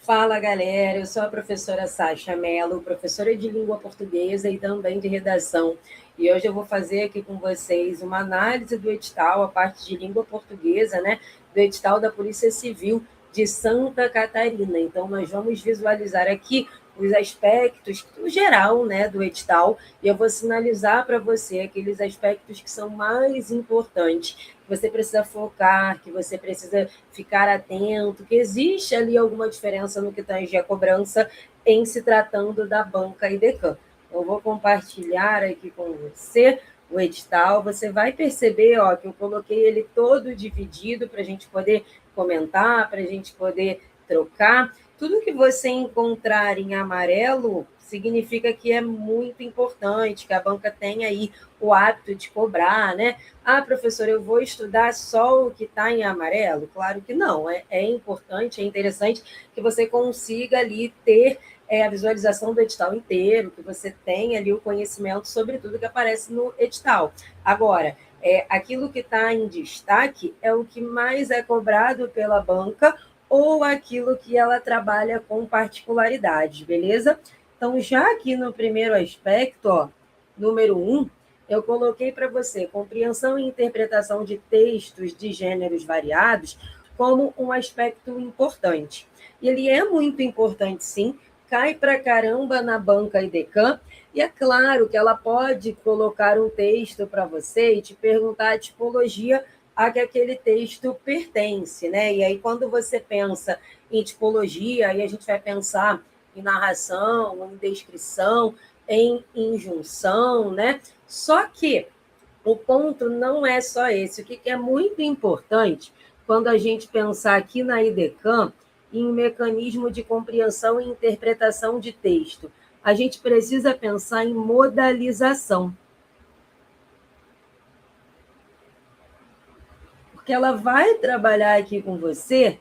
Fala, galera. Eu sou a professora Sasha Mello, professora de língua portuguesa e também de redação. E hoje eu vou fazer aqui com vocês uma análise do edital, a parte de língua portuguesa, né? Do edital da Polícia Civil de Santa Catarina. Então, nós vamos visualizar aqui os aspectos, no geral, né, do edital, e eu vou sinalizar para você aqueles aspectos que são mais importantes, que você precisa focar, que você precisa ficar atento, que existe ali alguma diferença no que tange a cobrança em se tratando da banca IDECAM. Eu vou compartilhar aqui com você o edital, você vai perceber que eu coloquei ele todo dividido para a gente poder comentar, para a gente poder trocar. Tudo que você encontrar em amarelo significa que é muito importante, que a banca tem aí o hábito de cobrar, né? Ah, professor, eu vou estudar só o que está em amarelo? Claro que não. É importante, é interessante que você consiga ali ter a visualização do edital inteiro, que você tenha ali o conhecimento sobre tudo que aparece no edital. Agora, aquilo que está em destaque é o que mais é cobrado pela banca ou aquilo que ela trabalha com particularidades, beleza? Então, já aqui no primeiro aspecto, número 1, eu coloquei para você compreensão e interpretação de textos de gêneros variados como um aspecto importante. E ele é muito importante, sim, cai para caramba na banca IDECAM, e é claro que ela pode colocar um texto para você e te perguntar a tipologia a que aquele texto pertence, né? E aí, quando você pensa em tipologia, aí a gente vai pensar em narração, em descrição, em injunção, né? Só que o ponto não é só esse. O que é muito importante quando a gente pensar aqui na IDECAM em mecanismo de compreensão e interpretação de texto, a gente precisa pensar em modalização. Porque ela vai trabalhar aqui com você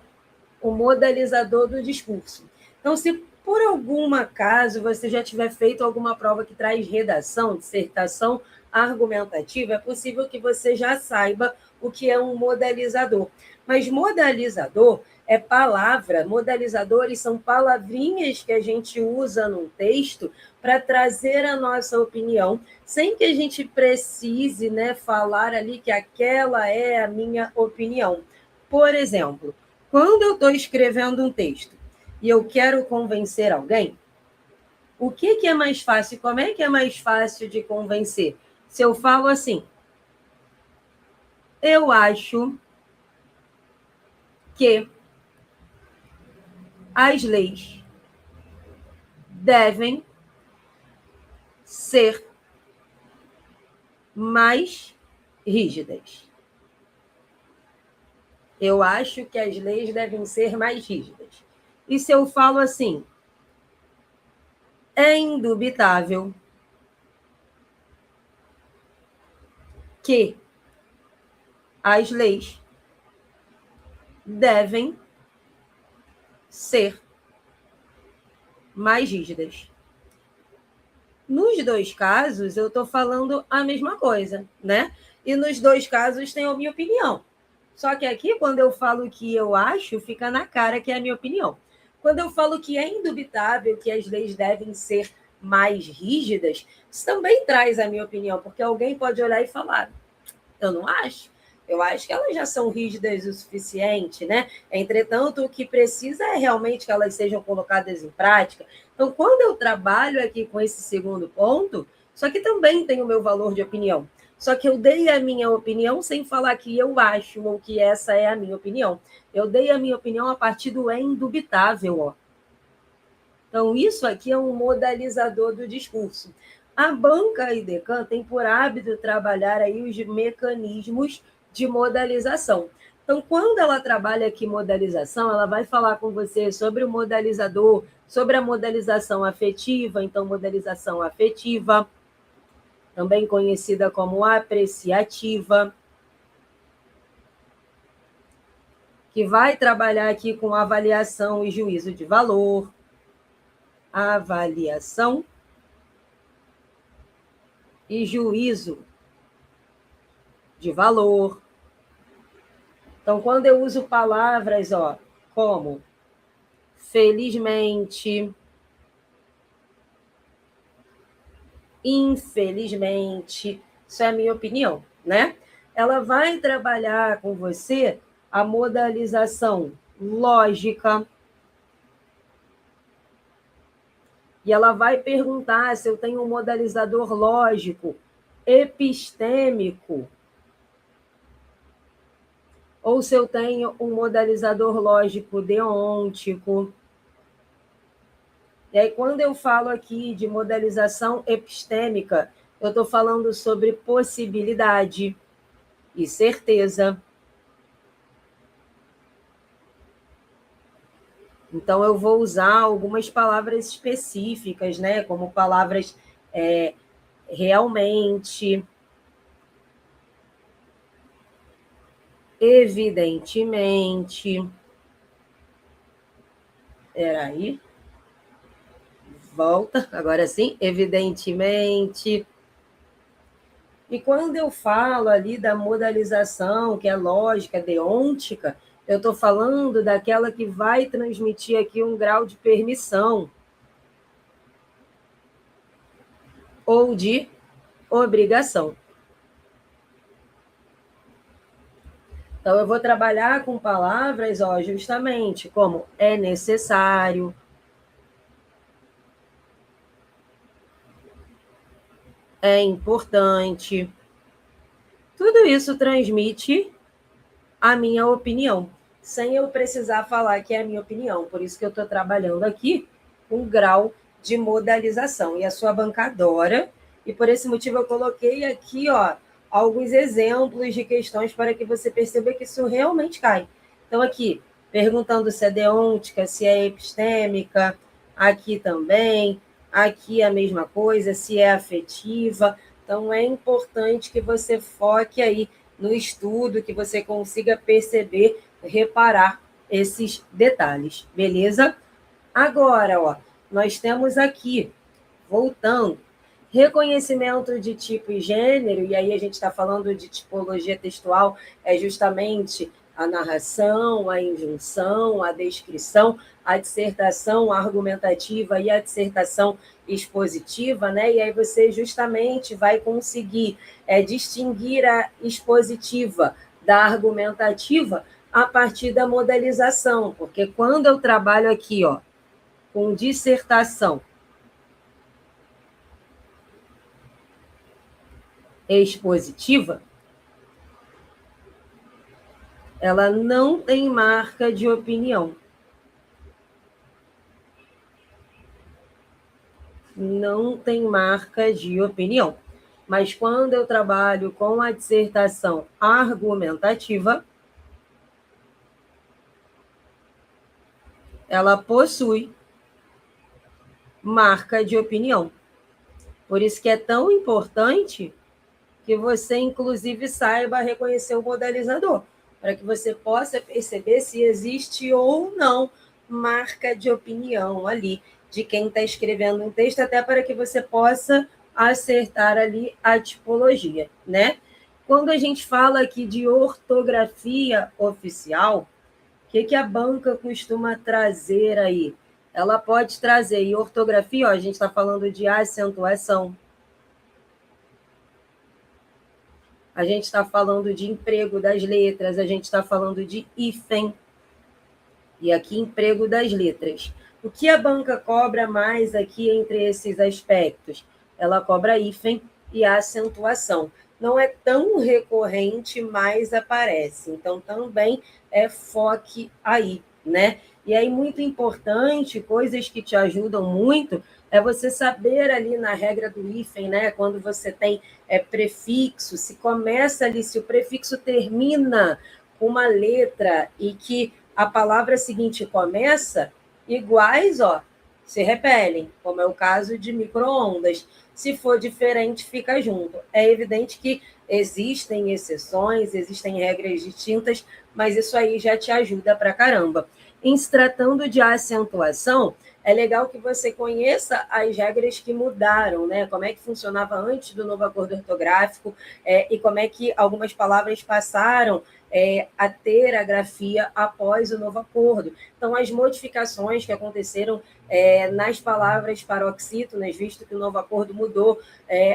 o modalizador do discurso. Então, se por algum acaso você já tiver feito alguma prova que traz redação, dissertação argumentativa, é possível que você já saiba o que é um modalizador. Mas modalizador é palavra, modalizadores são palavrinhas que a gente usa num texto para trazer a nossa opinião, sem que a gente precise, né, falar ali que aquela é a minha opinião. Por exemplo, quando eu estou escrevendo um texto e eu quero convencer alguém, o que é mais fácil? Como é que é mais fácil de convencer? Se eu falo assim, eu acho que as leis devem ser mais rígidas. Eu acho que as leis devem ser mais rígidas. E se eu falo assim, é indubitável que as leis devem ser mais rígidas. Nos dois casos, eu estou falando a mesma coisa, né? E nos dois casos tem a minha opinião. Só que aqui, quando eu falo que eu acho, fica na cara que é a minha opinião. Quando eu falo que é indubitável que as leis devem ser mais rígidas, isso também traz a minha opinião, porque alguém pode olhar e falar, eu não acho. Eu acho que elas já são rígidas o suficiente, né? Entretanto, o que precisa é realmente que elas sejam colocadas em prática. Então, quando eu trabalho aqui com esse segundo ponto, só que também tem o meu valor de opinião. Só que eu dei a minha opinião sem falar que eu acho ou que essa é a minha opinião. Eu dei a minha opinião a partir do é indubitável, ó. Então, isso aqui é um modalizador do discurso. A banca IDECAM tem por hábito trabalhar aí os mecanismos de modalização. Então, quando ela trabalha aqui modalização, ela vai falar com você sobre o modalizador, sobre a modalização afetiva, então, modalização afetiva, também conhecida como apreciativa, que vai trabalhar aqui com avaliação e juízo de valor, avaliação e juízo de valor. Então, quando eu uso palavras como felizmente, infelizmente. Isso é a minha opinião, né? Ela vai trabalhar com você a modalização lógica, e ela vai perguntar se eu tenho um modalizador lógico epistêmico ou se eu tenho um modalizador lógico deôntico. E aí, quando eu falo aqui de modelização epistêmica, eu estou falando sobre possibilidade e certeza. Então, eu vou usar algumas palavras específicas, né? Como palavras realmente, evidentemente. Peraí. Volta, agora sim, evidentemente. E quando eu falo ali da modalização, que é lógica, deôntica, eu estou falando daquela que vai transmitir aqui um grau de permissão ou de obrigação. Então, eu vou trabalhar com palavras, justamente como é necessário, é importante. Tudo isso transmite a minha opinião, sem eu precisar falar que é a minha opinião. Por isso que eu estou trabalhando aqui com grau de modalização. E a sua banca adora, e por esse motivo eu coloquei aqui alguns exemplos de questões para que você perceba que isso realmente cai. Então, aqui, perguntando se é deôntica, se é epistêmica, aqui também, aqui a mesma coisa, se é afetiva. Então, é importante que você foque aí no estudo, que você consiga perceber, reparar esses detalhes, beleza? Agora, nós temos aqui, voltando, reconhecimento de tipo e gênero, e aí a gente está falando de tipologia textual, é justamente a narração, a injunção, a descrição, a dissertação argumentativa e a dissertação expositiva, né? E aí você justamente vai conseguir distinguir a expositiva da argumentativa a partir da modalização, porque quando eu trabalho aqui, com dissertação expositiva, ela não tem marca de opinião. Não tem marca de opinião. Mas quando eu trabalho com a dissertação argumentativa, ela possui marca de opinião. Por isso que é tão importante que você, inclusive, saiba reconhecer o modalizador, para que você possa perceber se existe ou não marca de opinião ali de quem está escrevendo um texto, até para que você possa acertar ali a tipologia, né? Quando a gente fala aqui de ortografia oficial, o que a banca costuma trazer aí? Ela pode trazer, e ortografia, a gente está falando de acentuação, a gente está falando de emprego das letras, a gente está falando de hífen, e aqui emprego das letras. O que a banca cobra mais aqui entre esses aspectos? Ela cobra hífen e acentuação. Não é tão recorrente, mas aparece. Então, também foque aí, né? E aí, muito importante, coisas que te ajudam muito, é você saber ali na regra do hífen, né? Quando você tem prefixo, se começa ali, se o prefixo termina com uma letra e que a palavra seguinte começa, iguais, se repelem, como é o caso de micro-ondas. Se for diferente, fica junto. É evidente que existem exceções, existem regras distintas, mas isso aí já te ajuda pra caramba. Em se tratando de acentuação, é legal que você conheça as regras que mudaram, né? Como é que funcionava antes do novo acordo ortográfico e como é que algumas palavras passaram a ter a grafia após o novo acordo. Então, as modificações que aconteceram nas palavras paroxítonas, visto que o novo acordo mudou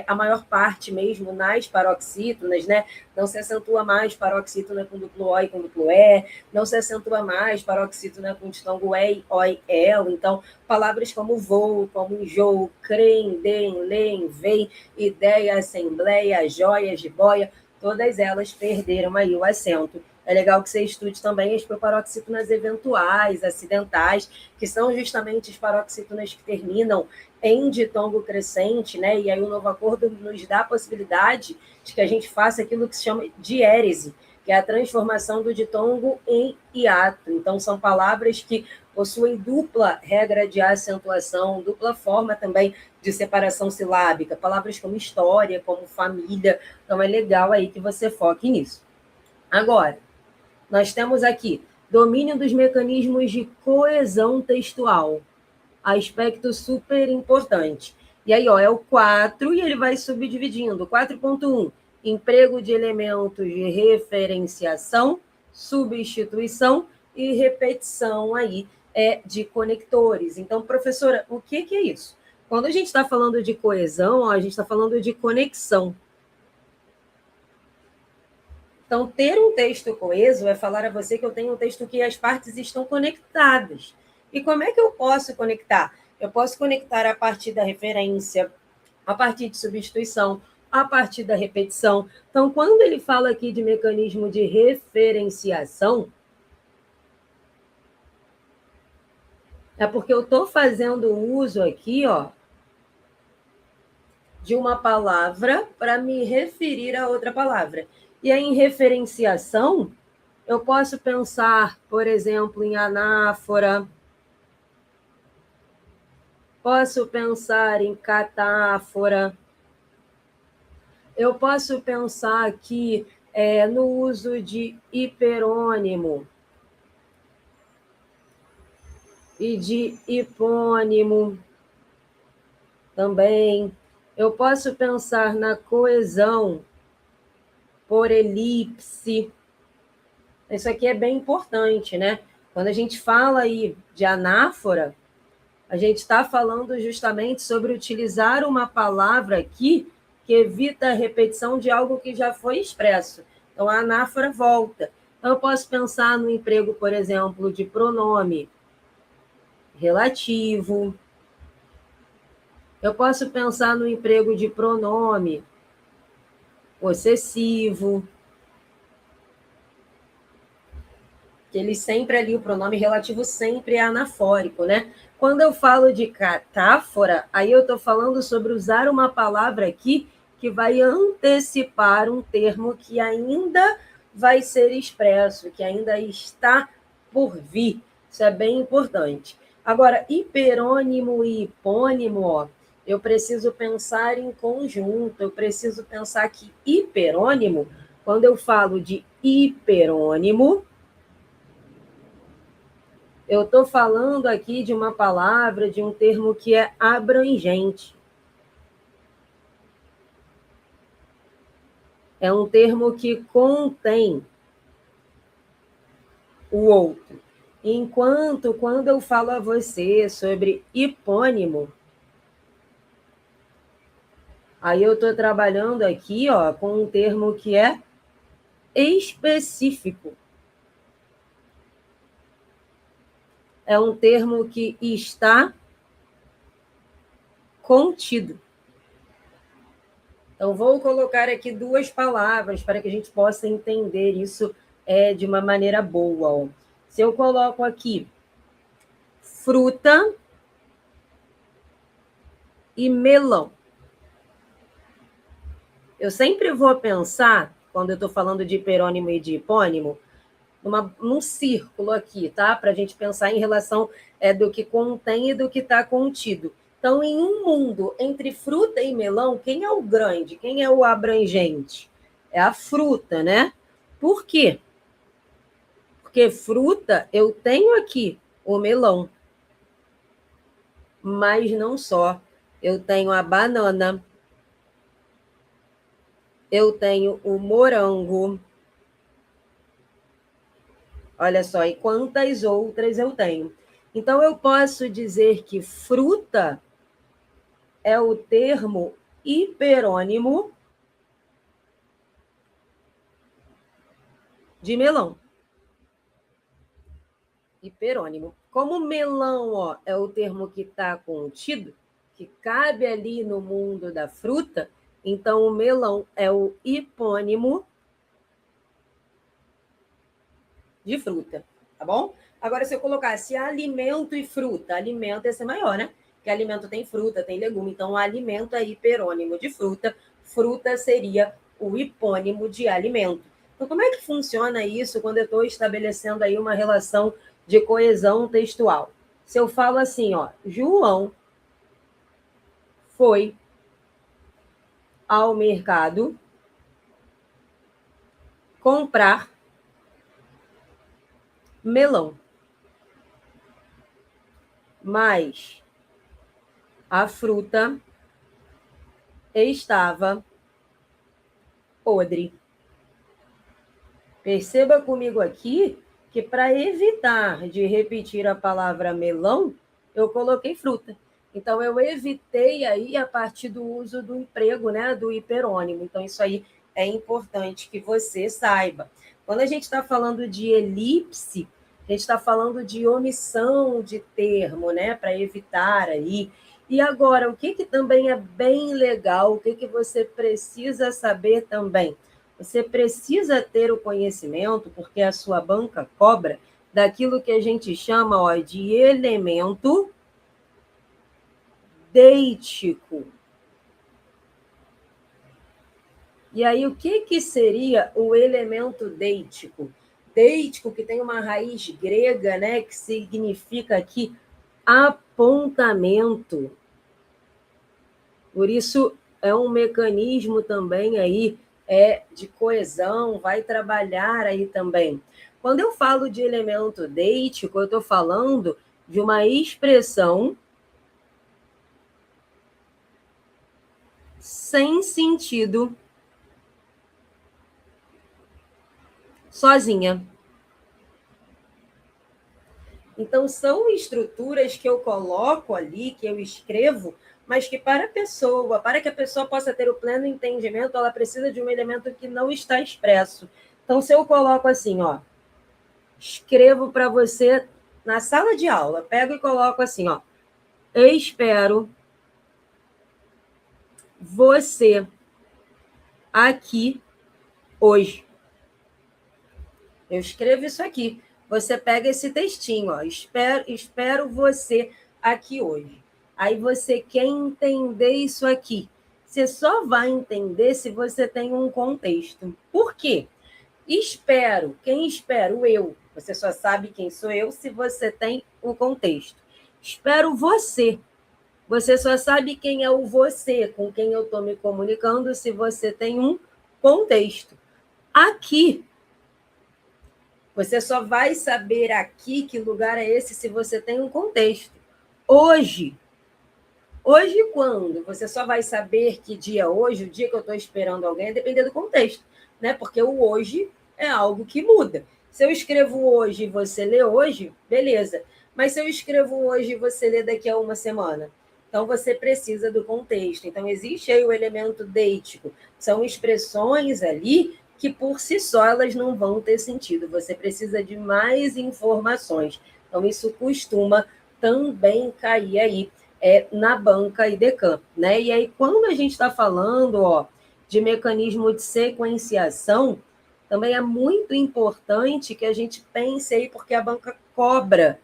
a maior parte mesmo nas paroxítonas, né? Não se acentua mais paroxítona com duplo O e com duplo E, não se acentua mais paroxítona com ditongo E, O e El. Então, palavras como voo, como enjoo, crem, dem, lem, vem, ideia, assembleia, joias, jiboia, todas elas perderam aí o acento. É legal que você estude também as proparoxítonas eventuais, acidentais, que são justamente as paroxítonas que terminam em ditongo crescente, né? E aí o novo acordo nos dá a possibilidade de que a gente faça aquilo que se chama diérese, que é a transformação do ditongo em hiato. Então, são palavras que possuem dupla regra de acentuação, dupla forma também de separação silábica, palavras como história, como família. Então, é legal aí que você foque nisso. Agora, nós temos aqui domínio dos mecanismos de coesão textual, aspecto super importante. E aí, ó, é o 4 e ele vai subdividindo. 4.1, emprego de elementos de referenciação, substituição e repetição aí de conectores. Então, professora, o que é isso? Quando a gente está falando de coesão, ó, a gente está falando de conexão. Então, ter um texto coeso é falar a você que eu tenho um texto que as partes estão conectadas. E como é que eu posso conectar? Eu posso conectar a partir da referência, a partir de substituição, a partir da repetição. Então, quando ele fala aqui de mecanismo de referenciação, é porque eu estou fazendo uso aqui, ó, de uma palavra para me referir a outra palavra. E aí, em referenciação, eu posso pensar, por exemplo, em anáfora, posso pensar em catáfora, eu posso pensar aqui no uso de hiperônimo e de hipônimo também. Eu posso pensar na coesão por elipse. Isso aqui é bem importante, né? Quando a gente fala aí de anáfora, a gente está falando justamente sobre utilizar uma palavra aqui que evita a repetição de algo que já foi expresso. Então, a anáfora volta. Então, eu posso pensar no emprego, por exemplo, de pronome relativo. Eu posso pensar no emprego de pronome possessivo. Que ele sempre ali, o pronome relativo sempre é anafórico, né? Quando eu falo de catáfora, aí eu estou falando sobre usar uma palavra aqui que vai antecipar um termo que ainda vai ser expresso, que ainda está por vir. Isso é bem importante. Agora, hiperônimo e hipônimo, ó, eu preciso pensar em conjunto, eu preciso pensar que hiperônimo, quando eu falo de hiperônimo, eu estou falando aqui de uma palavra, de um termo que é abrangente. É um termo que contém o outro. Enquanto, quando eu falo a você sobre hipônimo, aí eu estou trabalhando aqui, ó, com um termo que é específico. É um termo que está contido. Então, vou colocar aqui duas palavras para que a gente possa entender isso de uma maneira boa. Ó. Se eu coloco aqui fruta e melão, eu sempre vou pensar, quando eu estou falando de hiperônimo e de hipônimo, num círculo aqui, tá? Para a gente pensar em relação do que contém e do que está contido. Então, em um mundo entre fruta e melão, quem é o grande? Quem é o abrangente? É a fruta, né? Por quê? Porque fruta, eu tenho aqui o melão, mas não só. Eu tenho a banana, eu tenho o morango, Olha só, e quantas outras eu tenho. Então, eu posso dizer que fruta é o termo hiperônimo de melão. Hiperônimo. Como melão, ó, é o termo que está contido, que cabe ali no mundo da fruta, então o melão é o hipônimo de fruta, tá bom? Agora, se eu colocasse alimento e fruta, alimento ia ser maior, né? Porque alimento tem fruta, tem legume, então alimento é hiperônimo de fruta, fruta seria o hipônimo de alimento. Então, como é que funciona isso quando eu estou estabelecendo aí uma relação de coesão textual? Se eu falo assim, ó, João foi ao mercado comprar melão, mas a fruta estava podre. Perceba comigo aqui que para evitar de repetir a palavra melão, eu coloquei fruta. Então, eu evitei aí a partir do uso do emprego, né, do hiperônimo. Então, isso aí é importante que você saiba. Quando a gente está falando de elipse, a gente está falando de omissão de termo, né, para evitar aí. E agora, o que também é bem legal, o que você precisa saber também? Você precisa ter o conhecimento, porque a sua banca cobra, daquilo que a gente chama, ó, de elemento deítico. E aí, o que seria o elemento deítico? Deítico, que tem uma raiz grega, né, que significa aqui apontamento. Por isso, é um mecanismo também aí de coesão, vai trabalhar aí também. Quando eu falo de elemento deítico, eu estou falando de uma expressão sem sentido, sozinha. Então, são estruturas que eu coloco ali, que eu escrevo, mas que para que a pessoa possa ter o pleno entendimento, ela precisa de um elemento que não está expresso. Então, se eu coloco assim, ó, escrevo para você na sala de aula, pego e coloco assim, ó, espero você aqui hoje. Eu escrevo isso aqui. Você pega esse textinho, ó, espero você aqui hoje. Aí você quer entender isso aqui. Você só vai entender se você tem um contexto. Por quê? Espero. Quem espero? Eu. Você só sabe quem sou eu se você tem o contexto. Espero você. Você só sabe quem é o você com quem eu estou me comunicando se você tem um contexto. Aqui, você só vai saber aqui que lugar é esse se você tem um contexto. Hoje. Hoje quando? Você só vai saber que dia é hoje, o dia que eu estou esperando alguém, é depender do contexto, né? Porque o hoje é algo que muda. Se eu escrevo hoje e você lê hoje, beleza. Mas se eu escrevo hoje e você lê daqui a uma semana, então você precisa do contexto. Então existe aí o elemento deítico. São expressões ali que por si só elas não vão ter sentido. Você precisa de mais informações. Então isso costuma também cair aí na banca IDECAM, né? E aí, quando a gente está falando, ó, de mecanismo de sequenciação, também é muito importante que a gente pense aí, porque a banca cobra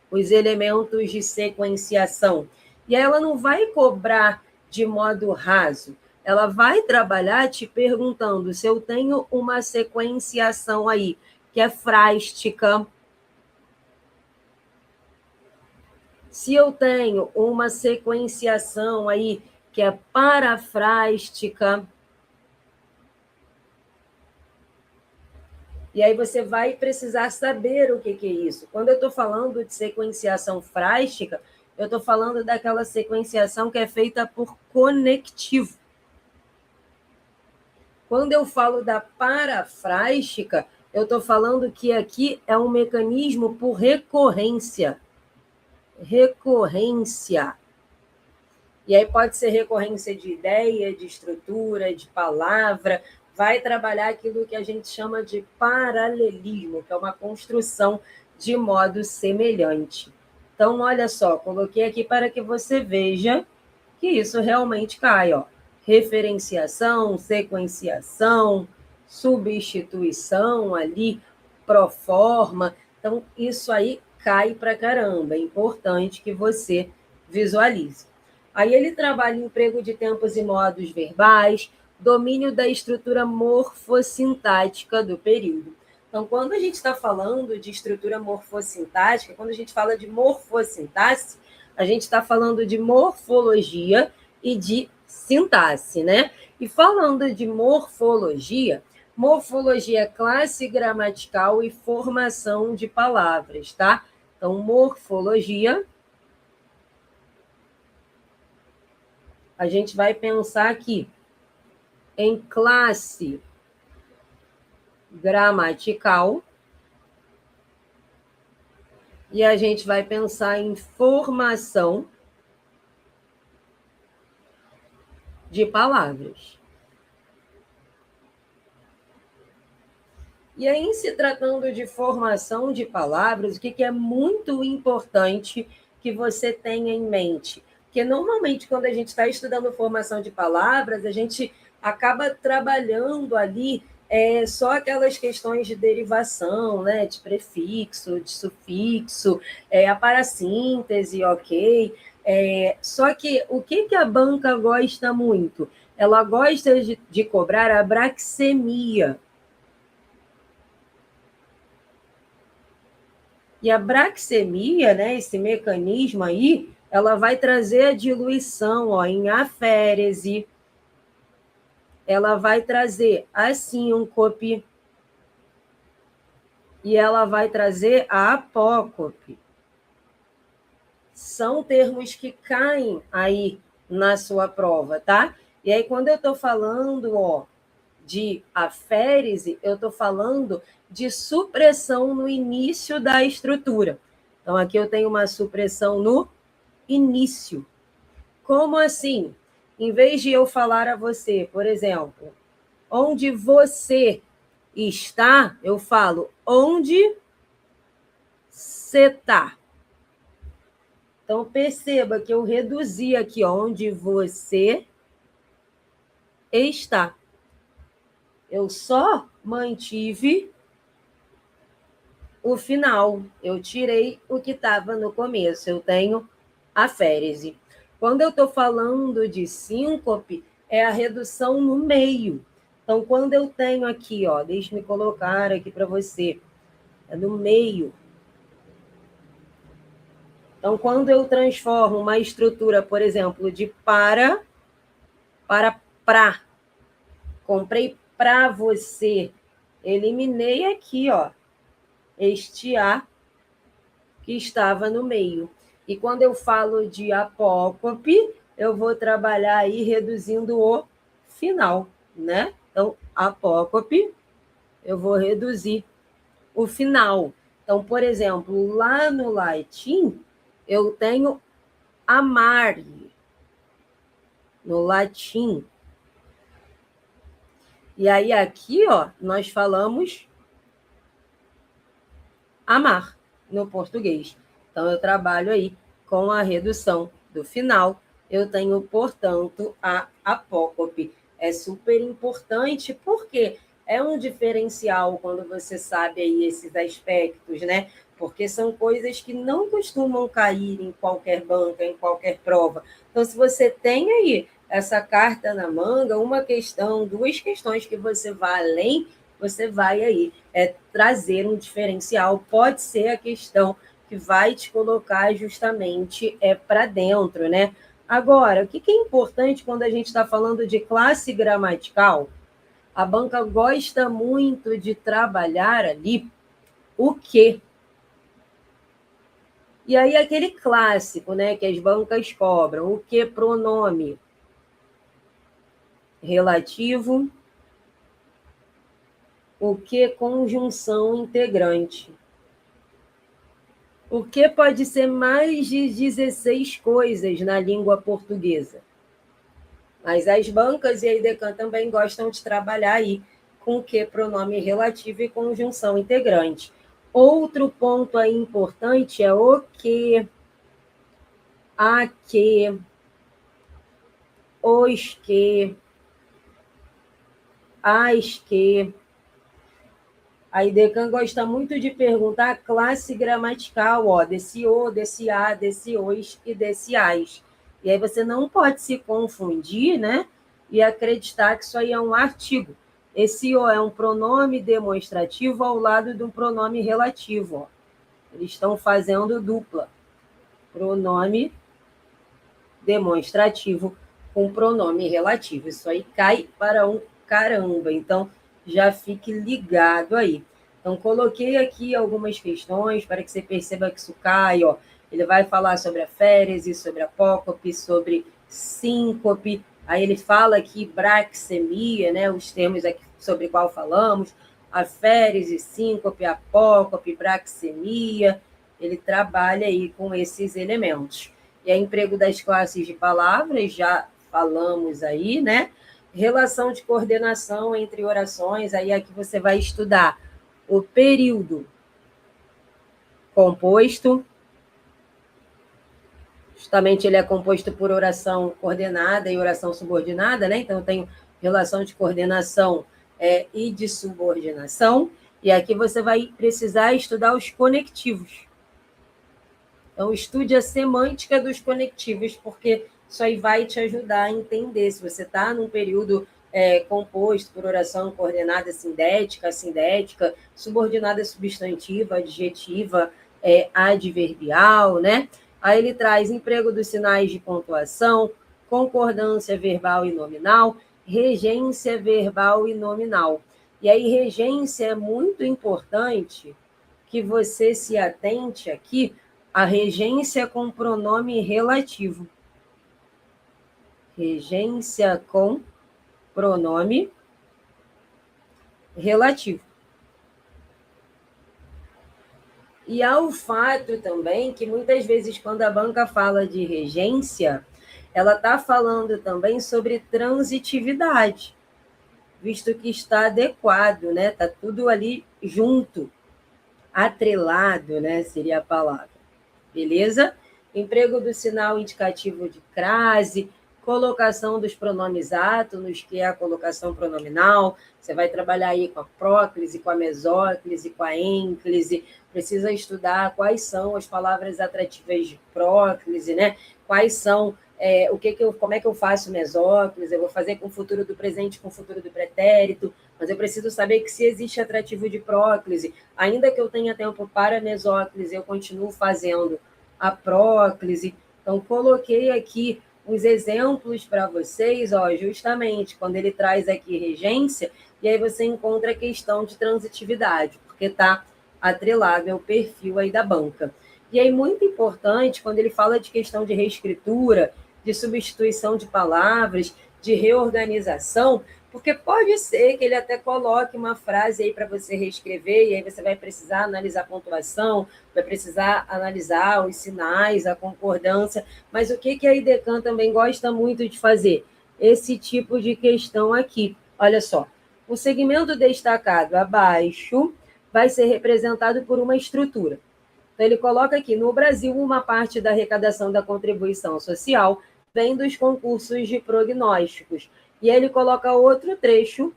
os elementos de sequenciação. E aí ela não vai cobrar de modo raso, ela vai trabalhar te perguntando se eu tenho uma sequenciação aí, que é frástica, se eu tenho uma sequenciação aí que é parafrástica, e aí você vai precisar saber o que é isso. Quando eu estou falando de sequenciação frástica, eu estou falando daquela sequenciação que é feita por conectivo. Quando eu falo da parafrástica, Eu estou falando que aqui é um mecanismo por recorrência. Recorrência. E aí pode ser recorrência de ideia, de estrutura, de palavra. Vai trabalhar aquilo que a gente chama de paralelismo, que é uma construção de modo semelhante. Então, olha só, coloquei aqui para que você veja que isso realmente cai, ó. Referenciação, sequenciação, substituição ali, proforma. Então, isso aí cai para caramba. É importante que você visualize. Aí ele trabalha emprego de tempos e modos verbais, domínio da estrutura morfossintática do período. Então, quando a gente está falando de estrutura morfossintática, quando a gente fala de morfossintaxe, a gente está falando de morfologia e de sintaxe, né? E falando de morfologia, morfologia é classe gramatical e formação de palavras, tá? Então, morfologia, a gente vai pensar aqui em classe gramatical e a gente vai pensar em formação de palavras. E aí, em se tratando de formação de palavras, o que é muito importante que você tenha em mente? Porque, normalmente, quando a gente está estudando formação de palavras, a gente acaba trabalhando ali só aquelas questões de derivação, né? De prefixo, de sufixo, a parassíntese, ok? Só que o que a banca gosta muito? Ela gosta de cobrar a braxemia. E a braxemia, né, esse mecanismo aí, ela vai trazer a diluição ó, em aférese, ela vai trazer a síncope e ela vai trazer a apócope. São termos que caem aí na sua prova, tá? E aí, quando eu estou falando ó, de aférese, eu estou falando de supressão no início da estrutura. Então, aqui eu tenho uma supressão no início. Como assim? Em vez de eu falar a você, por exemplo, onde você está, eu falo onde você está. Então, perceba que eu reduzi aqui onde você está. Eu só mantive o final. Eu tirei o que estava no começo. Eu tenho aférese. Quando eu estou falando de síncope, é a redução no meio. Então, quando eu tenho aqui, ó, deixa-me colocar aqui para você, é no meio. Então, quando eu transformo uma estrutura, por exemplo, de para pra, comprei para você, eliminei aqui, ó, este A que estava no meio. E quando eu falo de apócope, eu vou trabalhar aí reduzindo o final, né? Então, apócope, eu vou reduzir o final. Então, por exemplo, lá no latim, eu tenho amar, no latim. E aí aqui, ó, nós falamos amar no português. Então, eu trabalho aí com a redução do final. Eu tenho, portanto, a apócope. É super importante porque é um diferencial quando você sabe aí esses aspectos, né? Porque são coisas que não costumam cair em qualquer banca, em qualquer prova. Então, se você tem aí essa carta na manga, uma questão, duas questões que você vai além, você vai aí trazer um diferencial. Pode ser a questão que vai te colocar justamente para dentro, né? Agora, o que é importante quando a gente está falando de classe gramatical? A banca gosta muito de trabalhar ali o quê? E aí aquele clássico, né, que as bancas cobram, o que pronome relativo, O que conjunção integrante? O que pode ser mais de 16 coisas na língua portuguesa? Mas as bancas e a IDECAN também gostam de trabalhar aí com o que pronome relativo e conjunção integrante. Outro ponto aí importante é o que, a que, os que, as que. A IDECAN gosta muito de perguntar a classe gramatical, ó, desse o, desse a, desse os e desse as. E aí você não pode se confundir, né? E acreditar que isso aí é um artigo. Esse o é um pronome demonstrativo ao lado de um pronome relativo. Ó. Eles estão fazendo dupla. Pronome demonstrativo com pronome relativo. Isso aí cai para um caramba. Então, já fique ligado aí. Então, coloquei aqui algumas questões para que você perceba que isso cai. Ó. Ele vai falar sobre a férese, sobre a apócope, sobre síncope. Aí ele fala aqui braxemia, né? Os termos aqui sobre qual falamos. A férese, síncope, apócope, braxemia. Ele trabalha aí com esses elementos. E é emprego das classes de palavras, já falamos aí, né? Relação de coordenação entre orações, aí aqui você vai estudar o período composto, justamente ele é composto por oração coordenada e oração subordinada, né? Então, eu tenho relação de coordenação e de subordinação, e aqui você vai precisar estudar os conectivos. Então, estude a semântica dos conectivos, porque isso aí vai te ajudar a entender se você está num período composto por oração coordenada sindética, assindética, subordinada substantiva, adjetiva, adverbial, né? Aí ele traz emprego dos sinais de pontuação, concordância verbal e nominal, regência verbal e nominal. E aí, regência é muito importante que você se atente aqui à regência com pronome relativo. Regência com pronome relativo. E há o fato também que muitas vezes quando a banca fala de regência, ela está falando também sobre transitividade, visto que está adequado, né? Está tudo ali junto, atrelado, né? Seria a palavra. Beleza? Emprego do sinal indicativo de crase, colocação dos pronomes átonos, que é a colocação pronominal. Você vai trabalhar aí com a próclise, com a mesóclise, com a ênclise. Precisa estudar quais são as palavras atrativas de próclise, né? Quais são, como é que eu faço mesóclise? Eu vou fazer com o futuro do presente, com o futuro do pretérito, mas eu preciso saber que se existe atrativo de próclise, ainda que eu tenha tempo para mesóclise, eu continuo fazendo a próclise. Então, coloquei aqui uns exemplos para vocês, ó, justamente quando ele traz aqui regência, e aí você encontra a questão de transitividade, porque está atrelado ao perfil aí da banca. E aí, muito importante, quando ele fala de questão de reescritura, de substituição de palavras, de reorganização, porque pode ser que ele até coloque uma frase aí para você reescrever, e aí você vai precisar analisar a pontuação, vai precisar analisar os sinais, a concordância, mas o que a IDECAN também gosta muito de fazer? Esse tipo de questão aqui. Olha só, o segmento destacado abaixo vai ser representado por uma estrutura. Então, ele coloca aqui, no Brasil, uma parte da arrecadação da contribuição social vem dos concursos de prognósticos. E aí ele coloca outro trecho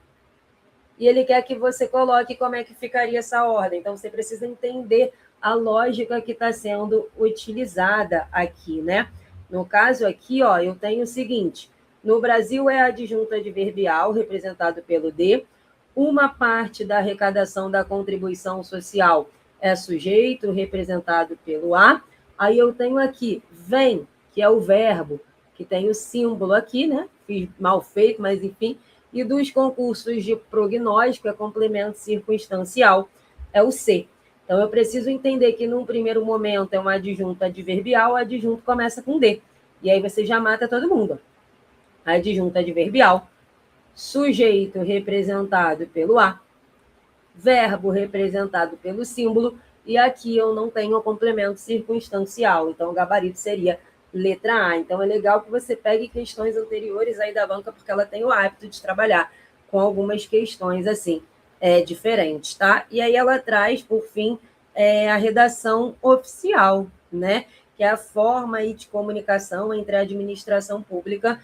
e ele quer que você coloque como é que ficaria essa ordem. Então, você precisa entender a lógica que está sendo utilizada aqui, né? No caso aqui, ó, eu tenho o seguinte, no Brasil é adjunto adverbial, representado pelo D, uma parte da arrecadação da contribuição social é sujeito, representado pelo A, aí eu tenho aqui vem, que é o verbo, que tem o símbolo aqui, né? Fiz mal feito, mas enfim. E dos concursos de prognóstico, é complemento circunstancial, é o C. Então, eu preciso entender que, num primeiro momento, é um adjunto adverbial, o adjunto começa com D. E aí você já mata todo mundo. Adjunto adverbial, sujeito representado pelo A, verbo representado pelo símbolo, e aqui eu não tenho o complemento circunstancial, então o gabarito seria letra A. Então é legal que você pegue questões anteriores aí da banca, porque ela tem o hábito de trabalhar com algumas questões assim, diferentes, tá? E aí ela traz, por fim, a redação oficial, né? Que é a forma aí de comunicação entre a administração pública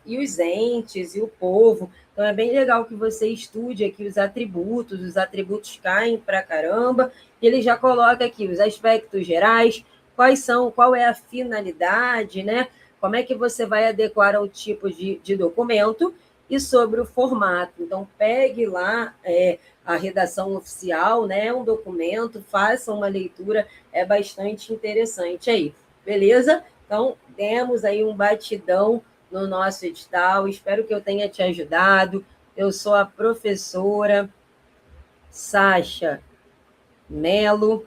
e os entes e o povo. Então é bem legal que você estude aqui os atributos caem pra caramba, e ele já coloca aqui os aspectos gerais, qual é a finalidade, né? Como é que você vai adequar ao tipo de documento e sobre o formato. Então, pegue lá a redação oficial, né? Um documento, faça uma leitura, é bastante interessante aí, beleza? Então, demos aí um batidão no nosso edital, espero que eu tenha te ajudado. Eu sou a professora Sasha Melo.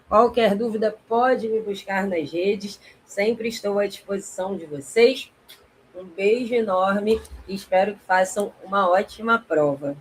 Qualquer dúvida pode me buscar nas redes, sempre estou à disposição de vocês. Um beijo enorme e espero que façam uma ótima prova.